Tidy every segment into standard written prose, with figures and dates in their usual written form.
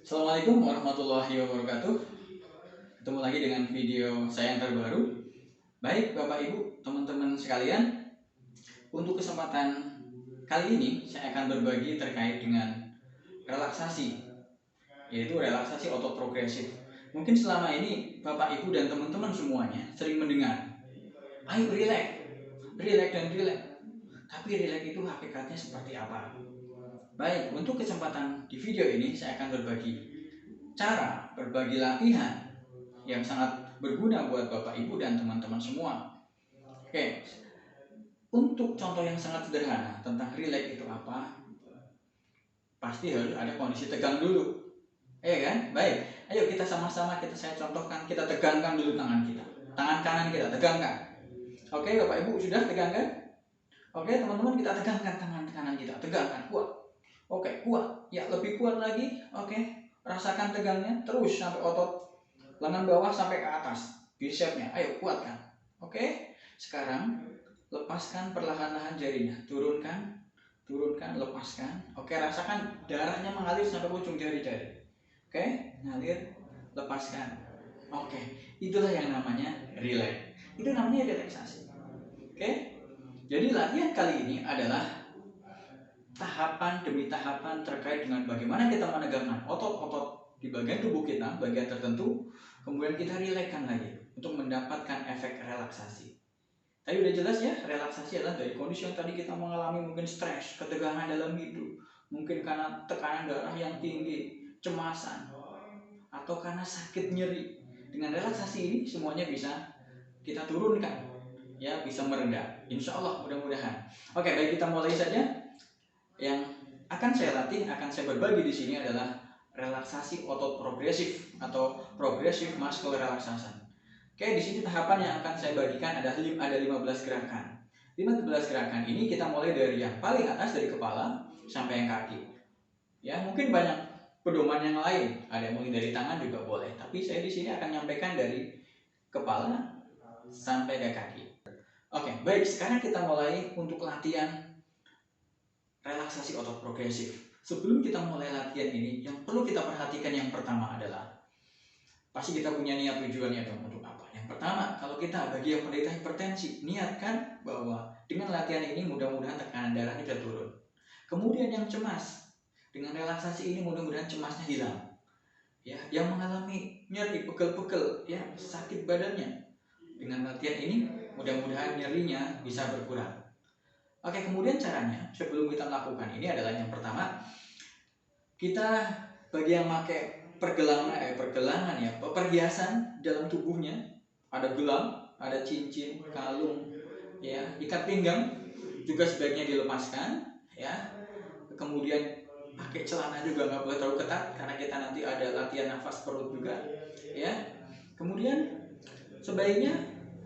Assalamualaikum warahmatullahi wabarakatuh. Ketemu lagi dengan video saya yang terbaru. Baik Bapak Ibu, teman-teman sekalian, untuk kesempatan kali ini saya akan berbagi terkait dengan relaksasi, yaitu relaksasi otot progresif. Mungkin selama ini Bapak Ibu dan teman-teman semuanya sering mendengar, ayo relax, relax dan relax. Tapi relax itu hakikatnya seperti apa? Baik, untuk kesempatan di video ini saya akan berbagi latihan yang sangat berguna buat Bapak Ibu dan teman-teman semua. Oke, untuk contoh yang sangat sederhana tentang relax itu apa? Pasti harus ada kondisi tegang dulu, ya kan? Baik, ayo kita sama-sama saya contohkan, kita tegangkan dulu tangan kita, tangan kanan kita tegangkan. Oke, Bapak Ibu sudah tegangkan? Oke, teman-teman kita tegangkan tangan kanan kita, tegangkan kuat. Oke, kuat. Ya, lebih kuat lagi. Oke, rasakan tegangnya terus sampai otot lengan bawah sampai ke atas, bicepsnya. Ayo kuatkan. Oke, sekarang lepaskan perlahan-lahan jarinya, turunkan, lepaskan. Oke, rasakan darahnya mengalir sampai ujung jari-jari. Oke, ngalir, lepaskan. Oke, itulah yang namanya relax. Itu namanya relaksasi. Oke, jadi latihan kali ini adalah tahapan demi tahapan terkait dengan bagaimana kita menegangkan otot-otot di bagian tubuh kita, bagian tertentu, kemudian kita rilekskan lagi untuk mendapatkan efek relaksasi. Tadi udah jelas ya, relaksasi adalah dari kondisi yang tadi kita mengalami mungkin stres, ketegangan dalam hidup, mungkin karena tekanan darah yang tinggi, cemasan, atau karena sakit nyeri. Dengan relaksasi ini semuanya bisa kita turunkan, ya bisa meredah. Insya Allah mudah-mudahan. Oke, baik kita mulai saja. Yang akan saya latih, akan saya berbagi di sini adalah relaksasi otot progresif atau progressive muscle relaxation. Oke, di sini tahapan yang akan saya bagikan ada 15 gerakan. 15 gerakan ini kita mulai dari yang paling atas, dari kepala sampai yang kaki. Ya, mungkin banyak pedoman yang lain, ada yang mulai dari tangan juga boleh, tapi saya di sini akan nyampaikan dari kepala sampai ke kaki. Oke, baik, sekarang kita mulai untuk latihan relaksasi otot progresif. Sebelum kita mulai latihan ini, yang perlu kita perhatikan yang pertama adalah pasti kita punya niat tujuannya dong untuk apa. Yang pertama, kalau kita bagi yang penderita hipertensi, niatkan bahwa dengan latihan ini mudah-mudahan tekanan darah kita turun. Kemudian yang cemas, dengan relaksasi ini mudah-mudahan cemasnya hilang. Ya, yang mengalami nyeri, pegel-pegel, ya sakit badannya, dengan latihan ini mudah-mudahan nyerinya bisa berkurang. Oke, kemudian caranya sebelum kita melakukan ini adalah yang pertama, kita bagi yang pakai pergelangan ya, perhiasan dalam tubuhnya, ada gelang, ada cincin, kalung, ya, ikat pinggang juga sebaiknya dilepaskan, ya. Kemudian pakai celana juga nggak boleh terlalu ketat karena kita nanti ada latihan nafas perut juga, ya. Kemudian sebaiknya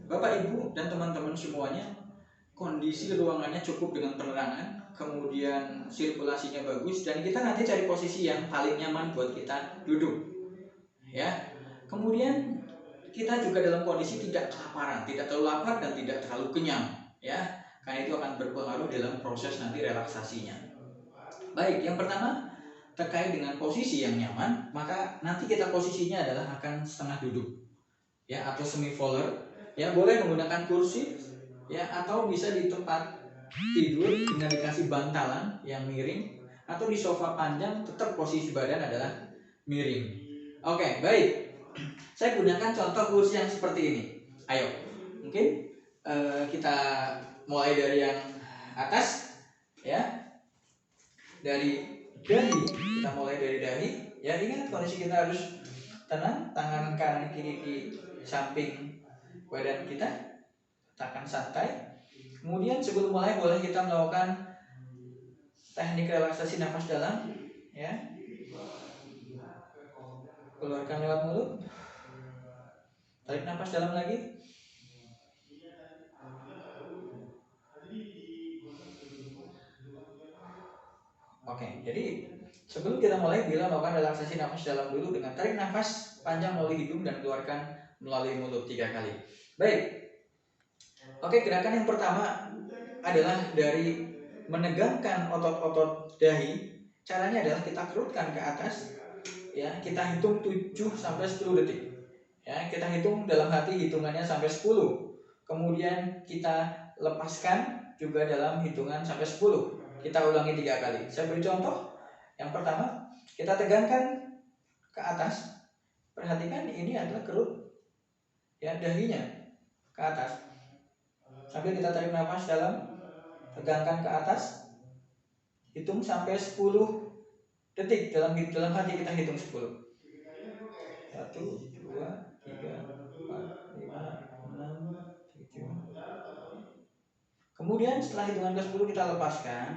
Bapak Ibu dan teman-teman semuanya kondisi ruangannya cukup dengan penerangan, kemudian sirkulasinya bagus, dan kita nanti cari posisi yang paling nyaman buat kita duduk, ya. Kemudian kita juga dalam kondisi tidak kelaparan, tidak terlalu lapar dan tidak terlalu kenyang, ya, karena itu akan berpengaruh dalam proses nanti relaksasinya. Baik, yang pertama terkait dengan posisi yang nyaman, maka nanti kita posisinya adalah akan setengah duduk, ya, atau semi roller, ya, boleh menggunakan kursi, ya, atau bisa di tempat tidur dengan dikasih bantalan yang miring, atau di sofa panjang tetap posisi badan adalah miring. Oke, baik. Saya gunakan contoh kursi yang seperti ini. Ayo, mungkin kita mulai dari yang atas, ya, dari dahi. Kita mulai dari dahi. Ya, ingat kondisi kita harus tenang, tangan kanan kiri di samping badan kita, tekan santai. Kemudian sebelum mulai boleh kita melakukan teknik relaksasi nafas dalam, ya. Keluarkan lewat mulut. Tarik nafas dalam lagi. Oke, jadi sebelum kita mulai, bila melakukan relaksasi nafas dalam dulu dengan tarik nafas panjang melalui hidung dan keluarkan melalui mulut 3 kali. Baik. Oke, gerakan yang pertama adalah dari menegangkan otot-otot dahi. Caranya adalah kita kerutkan ke atas, ya kita hitung 7 sampai 10 detik. Ya, kita hitung dalam hati hitungannya sampai 10. Kemudian kita lepaskan juga dalam hitungan sampai 10. Kita ulangi 3 kali. Saya beri contoh. Yang pertama, kita tegangkan ke atas. Perhatikan ini adalah kerut ya, dahinya ke atas. Sambil kita tarik nafas dalam, tegangkan ke atas. Hitung sampai 10 detik. Dalam hati kita hitung 10. 1, 2, 3, 4, 5, 6, 7. Kemudian setelah hitungan ke 10 kita lepaskan.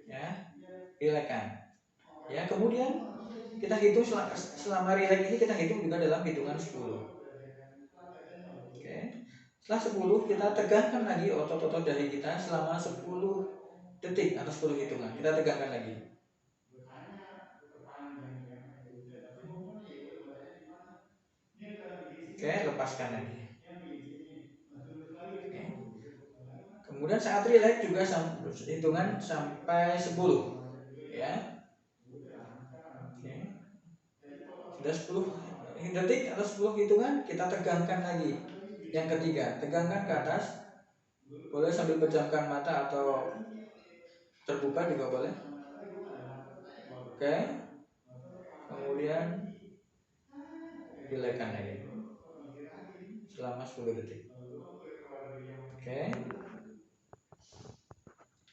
Ya, rilekskan. Ya, kemudian kita hitung selama rileks ini kita hitung juga dalam hitungan 10. Oke. Setelah 10 kita tegangkan lagi otot-otot dahi kita selama 10 detik atau 10 hitungan. Kita tegangkan lagi. Oke, lepaskan lagi. Oke. Kemudian saat rileks juga hitungan sampai 10. Ya. Oke. Sudah 10 detik atau 10 hitungan, kita tegangkan lagi. Yang ketiga, tegangkan ke atas. Boleh sambil pejamkan mata atau terbuka juga boleh. Oke. Kemudian rilekskan lagi selama 10 detik. Oke.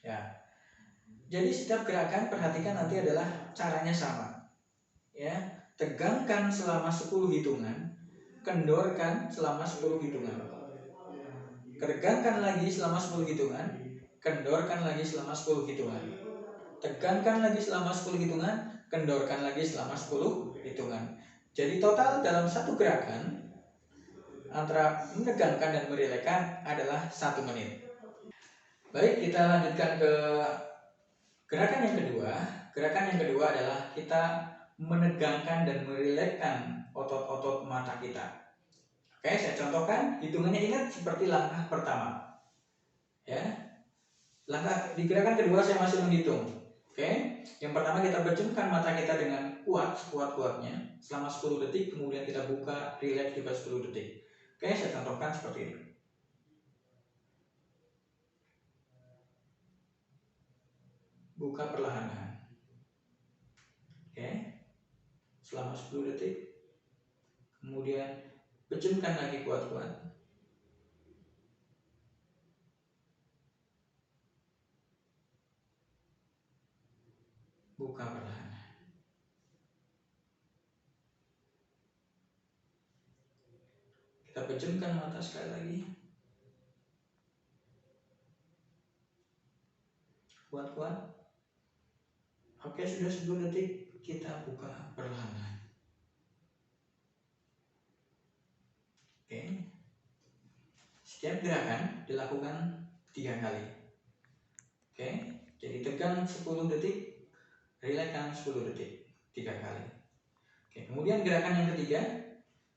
Ya. Jadi setiap gerakan perhatikan nanti adalah caranya sama. Ya, tegangkan selama 10 hitungan, kendorkan selama 10 hitungan. Tegangkan lagi selama 10 hitungan, kendorkan lagi selama 10 hitungan. Tegangkan lagi selama 10 hitungan, kendorkan lagi selama 10 hitungan. Jadi total dalam satu gerakan antara menegangkan dan merilekskan adalah 1 menit. Baik, kita lanjutkan ke gerakan yang kedua. Gerakan yang kedua adalah kita menegangkan dan merilekskan otot-otot mata kita. Oke, saya contohkan. Hitungannya ingat seperti langkah pertama. Ya, langkah di gerakan kedua saya masih menghitung. Oke, yang pertama kita pejamkan mata kita dengan kuat, sekuat-kuatnya selama 10 detik. Kemudian kita buka, rileks juga 10 detik. Oke, saya contohkan seperti ini. Buka perlahan-lahan. Oke, selama 10 detik. Kemudian pejamkan lagi kuat-kuat. Buka perlahan. Kita pejamkan mata sekali lagi. Kuat-kuat. Oke, sudah 10 detik. Kita buka perlahan. Oke. Setiap gerakan dilakukan 3 kali. Oke. Jadi tegang 10 detik, rilekskan 10 detik, 3 kali. Oke. Kemudian gerakan yang ketiga,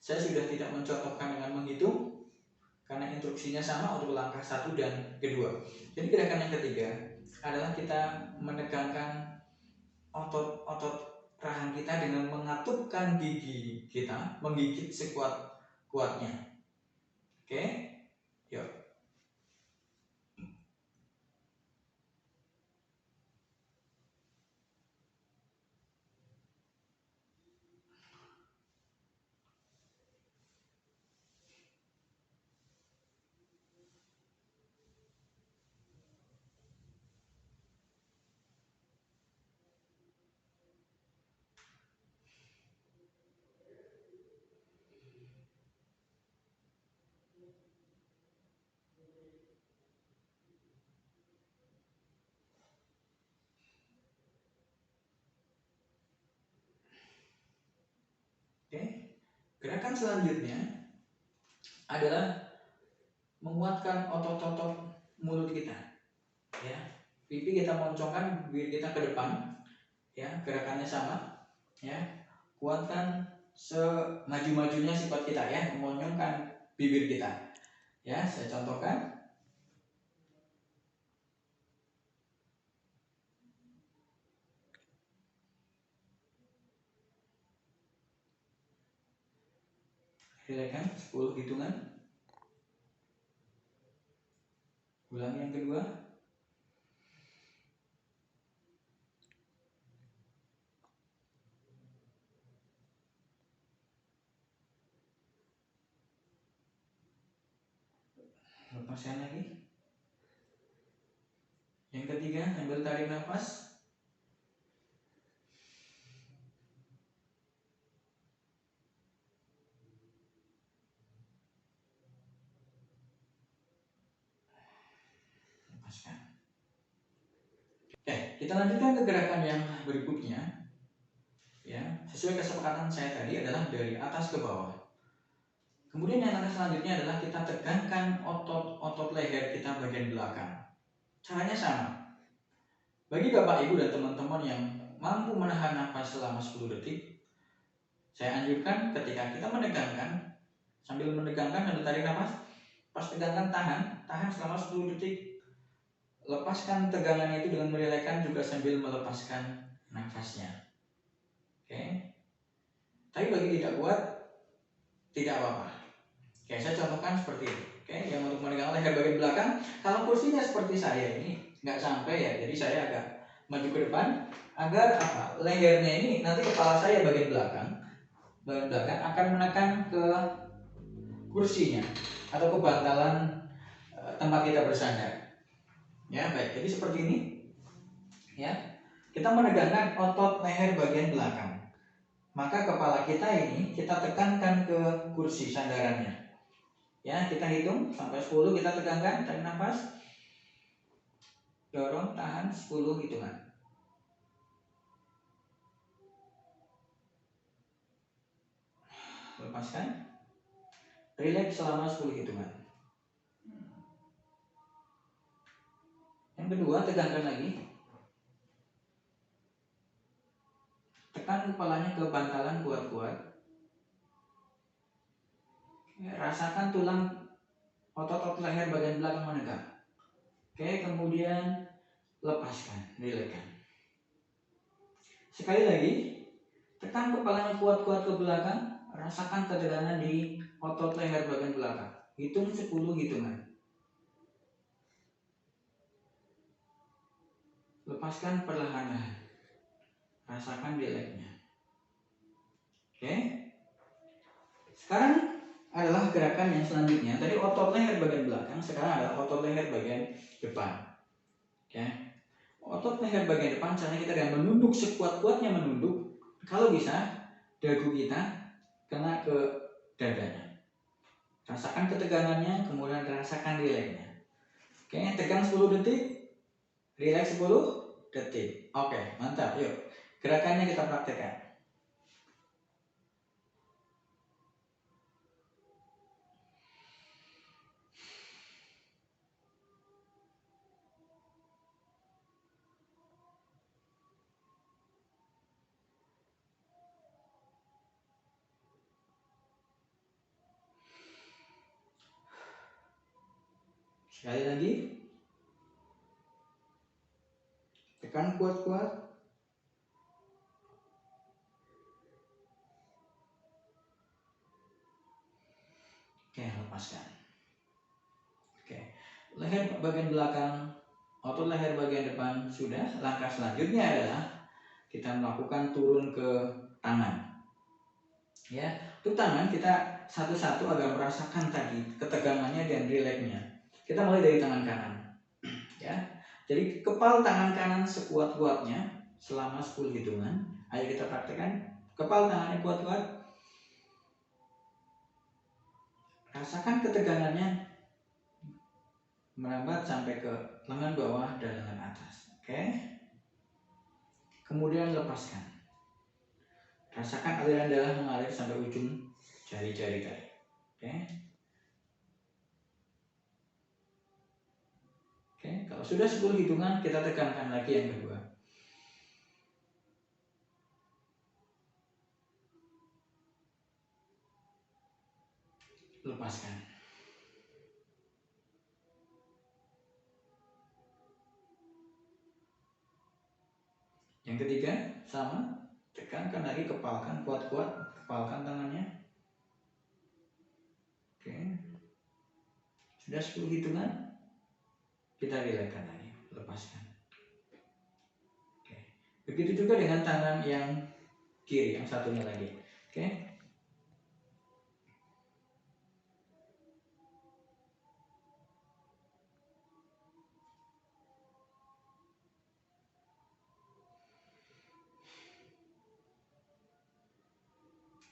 saya sudah tidak mencontohkan dengan menghitung karena instruksinya sama untuk langkah 1 dan kedua. Jadi gerakan yang ketiga adalah kita menegangkan otot-otot rahang kita dengan mengatupkan gigi kita, menggigit sekuat-kuatnya. Oke, yuk. Oke, gerakan selanjutnya adalah menguatkan otot-otot mulut kita. Ya, pipi kita moncongkan, bibir kita ke depan. Ya, gerakannya sama. Ya, kuatkan semaju-majunya sifat kita ya, memonyongkan bibir kita. Ya, saya contohkan. Rilekskan 10 hitungan. Ulangi yang kedua. Lepaskan lagi. Yang ketiga, ambil tarik nafas. Lepaskan. Oke, kita lanjutkan ke gerakan yang berikutnya. Ya, sesuai kesepakatan saya tadi adalah dari atas ke bawah. Kemudian yang selanjutnya adalah kita tegangkan otot leher kita bagian belakang. Caranya sama. Bagi Bapak Ibu dan teman-teman yang mampu menahan nafas selama 10 detik, saya anjurkan ketika kita menegangkan, sambil tarik nafas, pas tegangkan tahan selama 10 detik. Lepaskan tegangan itu dengan merilekskan juga sambil melepaskan nafasnya. Oke. Tapi bagi tidak kuat, tidak apa-apa. Oke, saya contohkan seperti ini. Oke, yang untuk menegangkan leher bagian belakang, kalau kursinya seperti saya ini nggak sampai ya, jadi saya agak maju ke depan agar apa? Lehernya ini nanti kepala saya bagian belakang akan menekan ke kursinya atau ke bantalan tempat kita bersandar. Ya, baik. Jadi seperti ini. Ya. Kita menegangkan otot leher bagian belakang. Maka kepala kita ini kita tekankan ke kursi sandarannya. Ya, kita hitung sampai 10, kita tegangkan, tarik nafas. Dorong, tahan 10 hitungan. Lepaskan. Rileks selama 10 hitungan. Yang kedua, tegangkan lagi. Tekan kepalanya ke bantalan kuat-kuat. Rasakan tulang otot leher bagian belakang menegak. Oke, kemudian lepaskan, rilekskan. Sekali lagi, tekan kepalanya kuat-kuat ke belakang, rasakan ketegangan di otot leher bagian belakang. Hitung 10 hitungan. Lepaskan perlahan-lahan. Rasakan rileksnya. Oke. Sekarang adalah gerakan yang selanjutnya. Tadi otot leher bagian belakang, sekarang adalah otot leher bagian depan. Oke. Otot leher bagian depan caranya kita dengan menunduk sekuat-kuatnya menunduk. Kalau bisa, dagu kita kena ke dadanya. Rasakan ketegangannya, kemudian rasakan rileksnya. Oke, tegang 10 detik, rileks 10 detik. Oke, mantap. Yuk, gerakannya kita praktekkan. Sekali lagi. Tekan kuat-kuat. Oke, lepaskan. Oke, leher bagian belakang, otot leher bagian depan sudah. Langkah selanjutnya adalah kita melakukan turun ke tangan. Ya, untuk tangan kita satu-satu agar merasakan tadi ketegangannya dan rileksnya. Kita mulai dari tangan kanan. Ya, jadi kepal tangan kanan sekuat-kuatnya selama 10 hitungan. Ayo kita praktekkan. Kepal tangannya kuat-kuat. Rasakan ketegangannya merambat sampai ke lengan bawah dan lengan atas. Oke. Kemudian lepaskan. Rasakan aliran darah mengalir sampai ujung jari-jari tadi. Oke. Oke, kalau sudah 10 hitungan kita tekankan lagi yang kedua. Lepaskan. Yang ketiga sama, tekankan lagi, kepalkan kuat-kuat, kepalkan tangannya. Oke. Sudah 10 hitungan, kita relaxkan lagi, lepaskan. Oke. Begitu juga dengan tangan yang kiri, yang satunya lagi. Oke.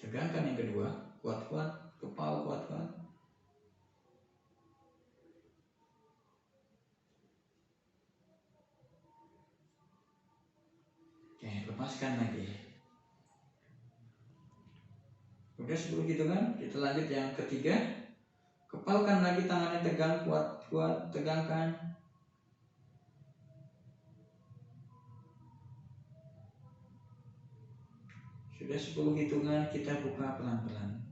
Tegangkan yang kedua, kuat-kuat, kepala kuat-kuat. Oke, lepaskan lagi. Udah 10 hitungan, kita lanjut yang ketiga. Kepalkan lagi tangannya, tegang, kuat-kuat, tegangkan. Sudah 10 hitungan, kita buka pelan-pelan.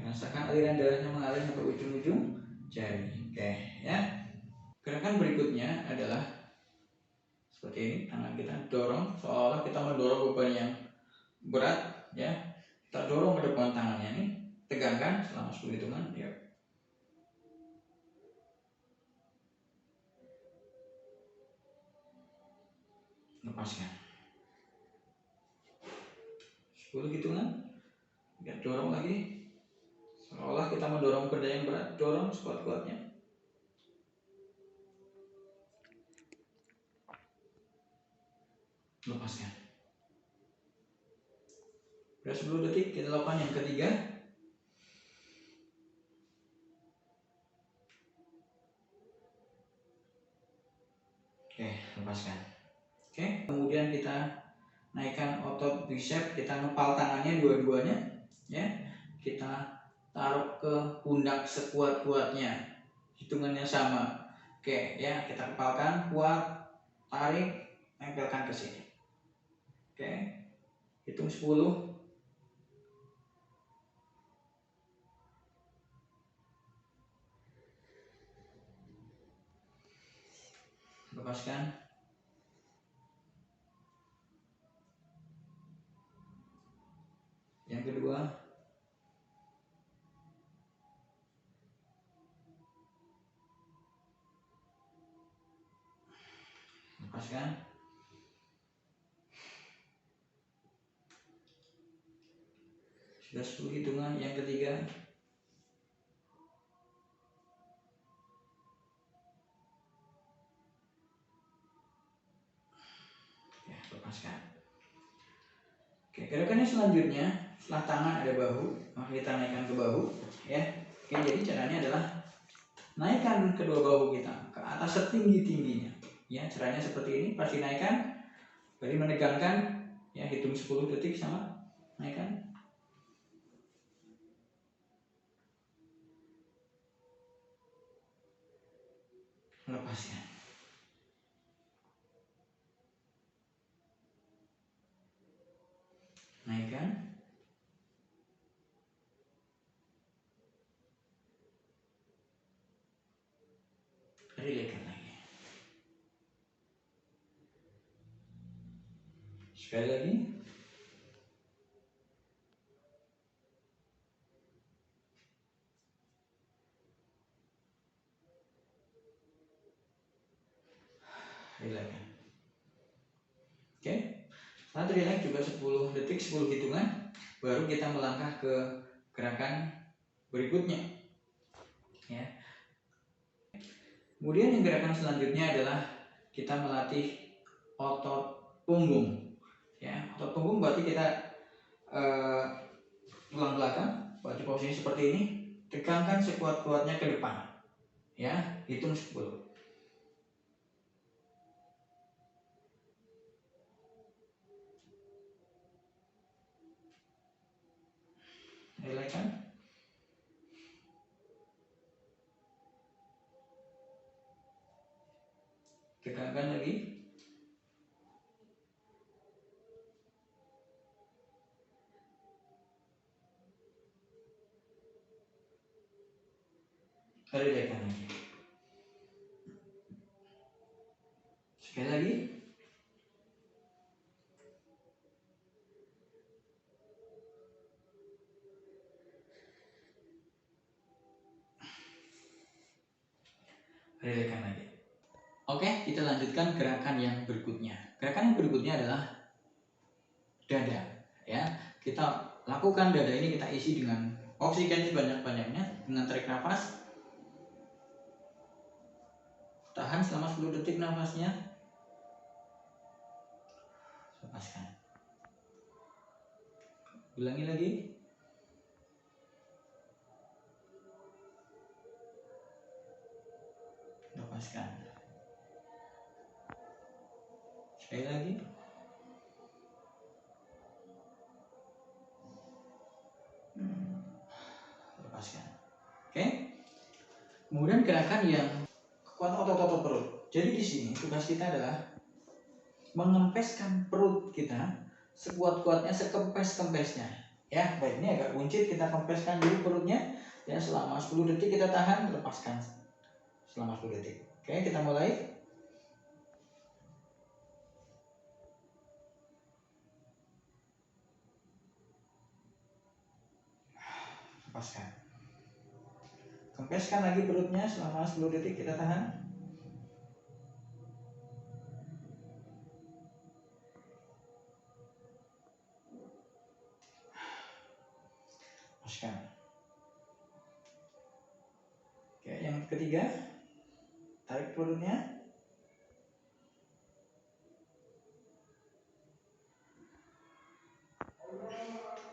Rasakan aliran darahnya mengalir sampai ujung-ujung jari. Oke, ya. Gerakan berikutnya adalah seperti ini, tangan kita dorong seolah kita mendorong beban yang berat, ya. Kita dorong ke depan tangannya nih, tegangkan selama 10 hitungan, ya. Lepaskan. 10 hitungan, ya, dorong lagi seolah kita mendorong benda yang berat, dorong sekuat-kuatnya. Lepaskan. Sudah 10 detik, kita lakukan yang ketiga. Oke, lepaskan. Oke, kemudian kita naikkan otot bicep, kita ngepal tangannya dua-duanya, ya. Kita taruh ke pundak sekuat-kuatnya, hitungannya sama. Oke, ya, kita kepalkan, kuat, tarik, tempelkan ke sini. Oke, hitung 10. Lepaskan. Yang kedua. Lepaskan. Sudah 10 hitungan, yang ketiga. Ya, lepaskan. Oke, gerakannya selanjutnya, setelah tangan ada bahu, maka kita naikkan ke bahu, ya. Oke, jadi caranya adalah naikkan kedua bahu kita ke atas setinggi-tingginya. Ya, caranya seperti ini, pasti naikkan, jadi menegangkan, ya, hitung 10 detik sama, naikkan. Lepaskan. Naikkan. Relaxkan lagi. Sekali lagi. Relaxkan. Oke. Setelah relax juga 10 detik, 10 hitungan, baru kita melangkah ke gerakan berikutnya. Ya. Kemudian yang gerakan selanjutnya adalah kita melatih otot punggung. Ya, otot punggung berarti kita tulang belakang, baju posisi seperti ini, tegangkan sekuat-kuatnya ke depan. Ya, hitung 10. Relaxkan. Tegangkan lagi. Relaxkan lagi. Sekali lagi. Relaxkan lagi. Oke, kita lanjutkan gerakan yang berikutnya. Gerakan yang berikutnya adalah dada. Ya, kita lakukan dada ini, kita isi dengan oksigen sebanyak-banyaknya dengan tarik nafas. Tahan selama 10 detik nafasnya. Lepaskan. Ulangi lagi. Lepaskan. Sekali lagi. Lepaskan. Oke. Kemudian gerakan yang kuat otot-otot perut. Jadi di sini tugas kita adalah mengempeskan perut kita sekuat-kuatnya, sekempes-kempesnya. Ya, baik, ini agak buncit, kita kempeskan dulu perutnya. Ya, selama 10 detik kita tahan, lepaskan selama 10 detik. Oke, kita mulai. Lepaskan. Kempeskan lagi perutnya selama 10 detik, kita tahan. Lepaskan. Oke, yang ketiga, tarik perutnya.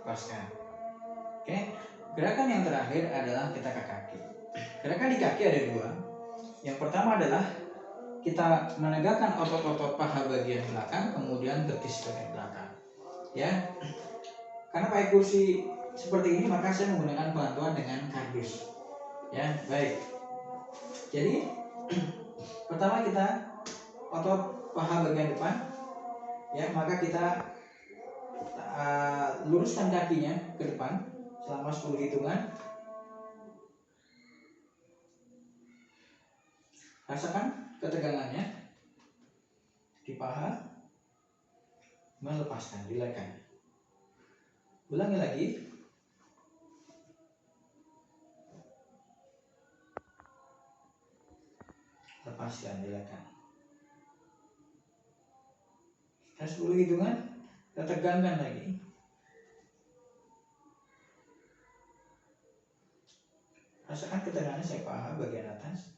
Lepaskan. Oke, gerakan yang terakhir adalah kita ke kaki. Gerakan di kaki ada dua. Yang pertama adalah kita menegakkan otot-otot paha bagian belakang, kemudian betis bagian belakang. Ya, karena pakai kursi seperti ini, maka saya menggunakan bantuan dengan kardus. Ya, baik. Jadi pertama kita otot paha bagian depan. Ya, maka kita luruskan kakinya ke depan selama 10 hitungan. Rasakan ketegangannya di paha. Melepaskan, dilekan. Ulangi lagi. Lepaskan, dilekan. Setelah 10 hitungan, kita tegangkan lagi. Rasakan ketegangannya saya paha bagian atas.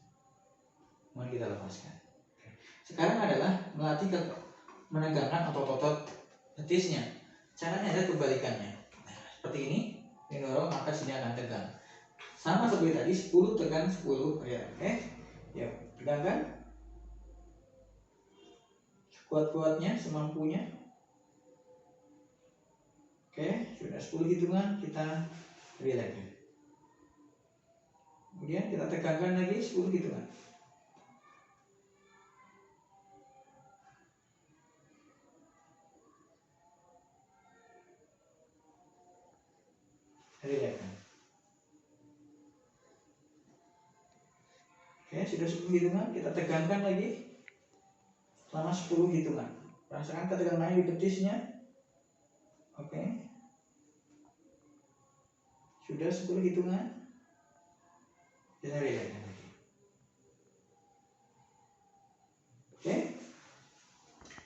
Kemudian kita lepaskan. Sekarang adalah melatih menegangkan otot-otot betisnya. Caranya ada kebalikannya. Seperti ini, mendorong, maka sini akan tegang. Sama seperti tadi, 10 tegang 10. Ya, oke. Ya, tegangkan. Kuat-kuatnya, semampunya. Oke, sudah 10 hitungan, kita relax. Kemudian kita tegangkan lagi 10 hitungan. Relax. Oke, sudah 10 hitungan, kita tegangkan lagi selama 10 hitungan. Rasakan ketegangannya di betisnya. Oke. Sudah 10 hitungan. Kita relax lagi. Oke.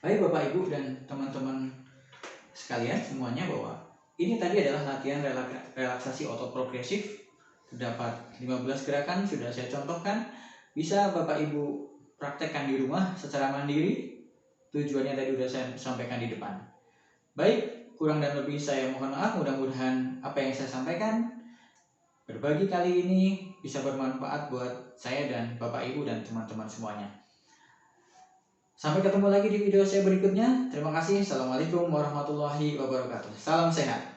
Baik Bapak Ibu dan teman-teman sekalian semuanya, bahwa ini tadi adalah latihan relaksasi otot progresif. Terdapat 15 gerakan sudah saya contohkan. Bisa Bapak Ibu praktekkan di rumah secara mandiri. Tujuannya tadi sudah saya sampaikan di depan. Baik, kurang dan lebih saya mohon maaf. Mudah-mudahan apa yang saya sampaikan berbagi kali ini bisa bermanfaat buat saya dan Bapak Ibu dan teman-teman semuanya. Sampai ketemu lagi di video saya berikutnya. Terima kasih. Assalamualaikum warahmatullahi wabarakatuh. Salam sehat.